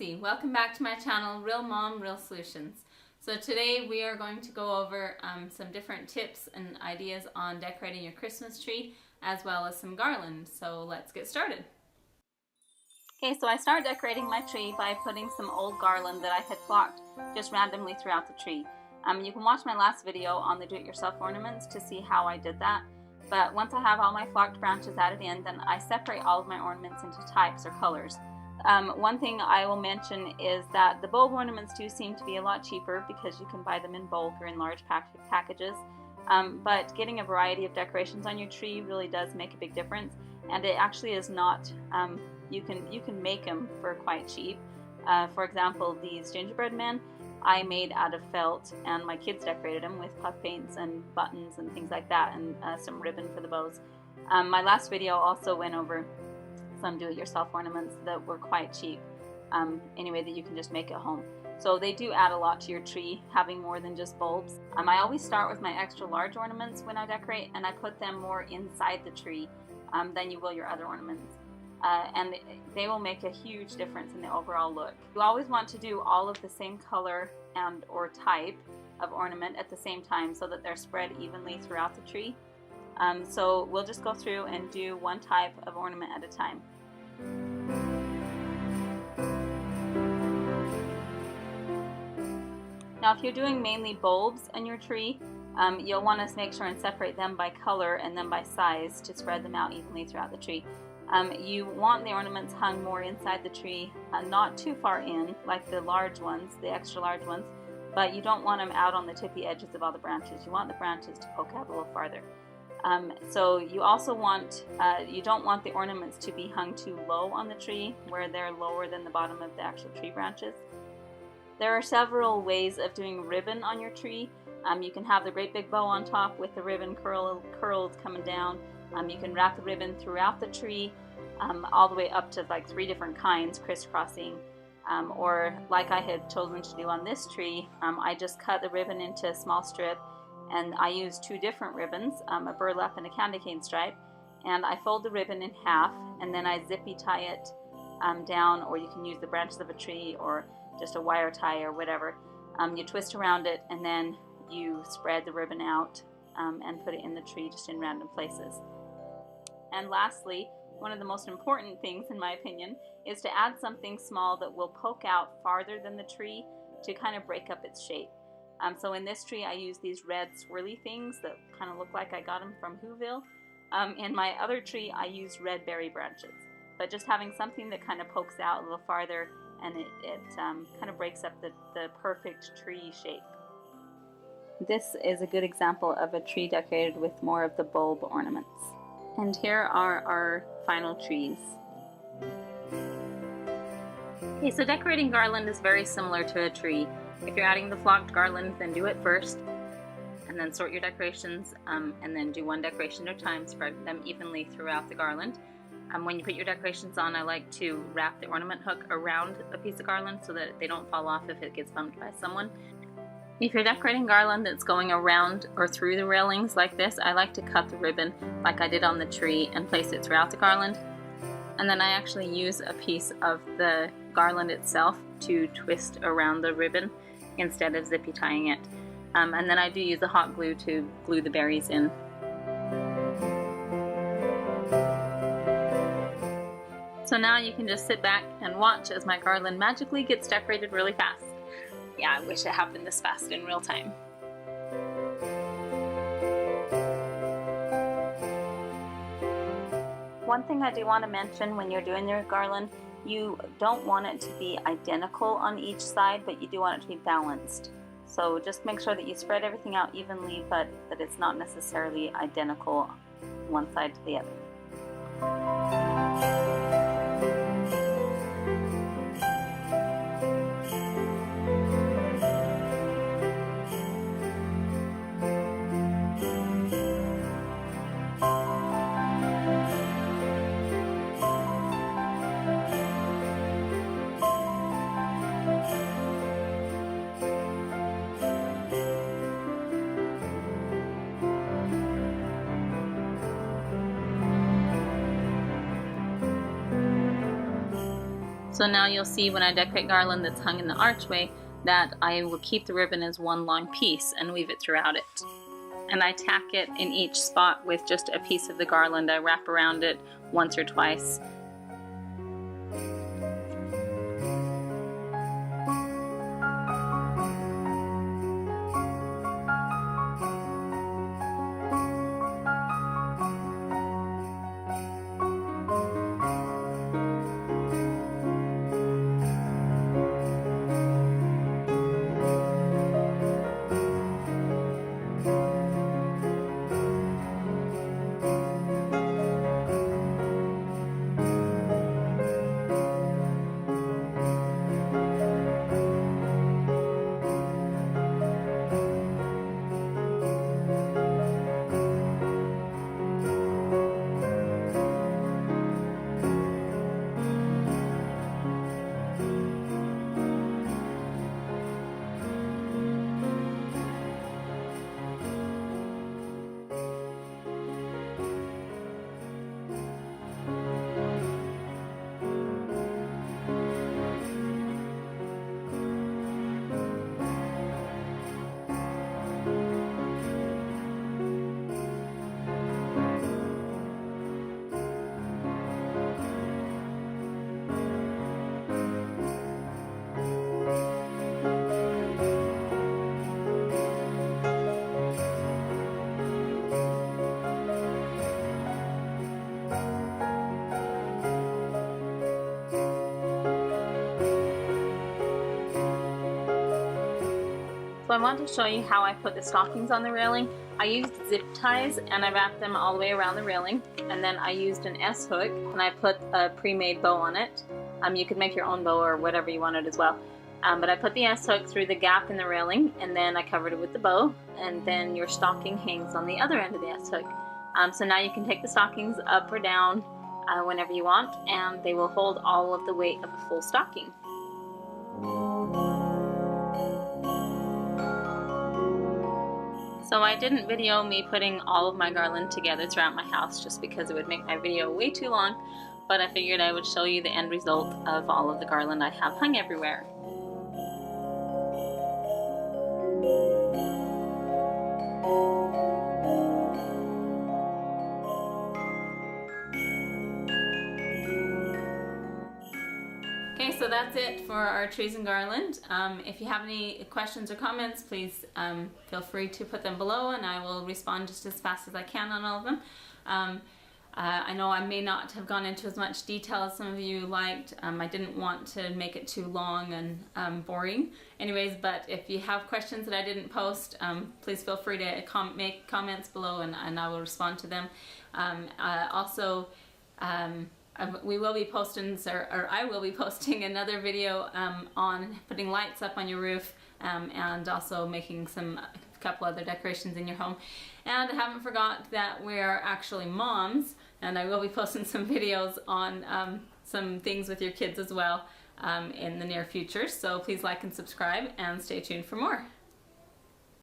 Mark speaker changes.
Speaker 1: Howdy, welcome back to my channel, Real Mom, Real Solutions. So today we are going to go over some different tips and ideas on decorating your Christmas tree, as well as some garland. So let's get started. Okay, so I started decorating my tree by putting some old garland that I had flocked just randomly throughout the tree. You can watch my last video on the do-it-yourself ornaments to see how I did that. But once I have all my flocked branches added in, then I separate all of my ornaments into types or colors. One thing I will mention is that the bulb ornaments do seem to be a lot cheaper because you can buy them in bulk or in large packages. But getting a variety of decorations on your tree really does make a big difference, and it actually is not, you can make them for quite cheap. For example, these gingerbread men I made out of felt, and my kids decorated them with puff paints and buttons and things like that, and some ribbon for the bows. My last video also went over some do-it-yourself ornaments that were quite cheap, anyway, that you can just make at home. So they do add a lot to your tree, having more than just bulbs. I always start with my extra large ornaments when I decorate, and I put them more inside the tree than you will your other ornaments. And they will make a huge difference in the overall look. You always want to do all of the same color and or type of ornament at the same time so that they're spread evenly throughout the tree. So we'll just go through and do one type of ornament at a time. Now if you're doing mainly bulbs in your tree, you'll want to make sure and separate them by color and then by size to spread them out evenly throughout the tree. You want the ornaments hung more inside the tree, not too far in, like the large ones, the extra large ones, but you don't want them out on the tippy edges of all the branches. You want the branches to poke out a little farther. So you also want, you don't want the ornaments to be hung too low on the tree, where they're lower than the bottom of the actual tree branches. There are several ways of doing ribbon on your tree. You can have the great big bow on top with the ribbon curled coming down. You can wrap the ribbon throughout the tree, all the way up to like 3 different kinds, crisscrossing. Or like I had chosen to do on this tree, I just cut the ribbon into a small strip, and I use 2 different ribbons, a burlap and a candy cane stripe, and I fold the ribbon in half, and then I zippy tie it down, or you can use the branches of a tree or just a wire tie or whatever. You twist around it, and then you spread the ribbon out and put it in the tree just in random places. And lastly, one of the most important things in my opinion is to add something small that will poke out farther than the tree to kind of break up its shape. So in this tree I use these red swirly things that kind of look like I got them from Whoville. In my other tree I use red berry branches, but just having something that kind of pokes out a little farther, and it kind of breaks up the perfect tree shape. This is a good example of a tree decorated with more of the bulb ornaments. And here are our final trees. Okay, so decorating garland is very similar to a tree. If you're adding the flocked garland, then do it first, and then sort your decorations, and then do one decoration at a time, spread them evenly throughout the garland. When you put your decorations on, I like to wrap the ornament hook around a piece of garland so that they don't fall off if it gets bumped by someone. If you're decorating garland that's going around or through the railings like this, I like to cut the ribbon like I did on the tree and place it throughout the garland. And then I actually use a piece of the garland itself to twist around the ribbon instead of zippy tying it. And then I do use the hot glue to glue the berries in. So now you can just sit back and watch as my garland magically gets decorated really fast. Yeah, I wish it happened this fast in real time. One thing I do want to mention when you're doing your garland, you don't want it to be identical on each side, but you do want it to be balanced. So just make sure that you spread everything out evenly, but that it's not necessarily identical one side to the other. So now you'll see when I decorate garland that's hung in the archway that I will keep the ribbon as one long piece and weave it throughout it. And I tack it in each spot with just a piece of the garland. I wrap around it once or twice. So I want to show you how I put the stockings on the railing. I used zip ties and I wrapped them all the way around the railing, and then I used an S-hook and I put a pre-made bow on it. You could make your own bow or whatever you wanted as well. But I put the S-hook through the gap in the railing and then I covered it with the bow, and then your stocking hangs on the other end of the S-hook. So now you can take the stockings up or down whenever you want, and they will hold all of the weight of a full stocking. So I didn't video me putting all of my garland together throughout my house just because it would make my video way too long, but I figured I would show you the end result of all of the garland I have hung everywhere. Okay, so that's it for our trees and garland. If you have any questions or comments, please feel free to put them below and I will respond just as fast as I can on all of them. I know I may not have gone into as much detail as some of you liked. I didn't want to make it too long and boring. Anyways, but if you have questions that I didn't post, please feel free to make comments below and I will respond to them. Also, we will be posting, or I will be posting another video on putting lights up on your roof and also making a couple other decorations in your home. And I haven't forgot that we're actually moms, and I will be posting some videos on some things with your kids as well in the near future. So please like and subscribe and stay tuned for more.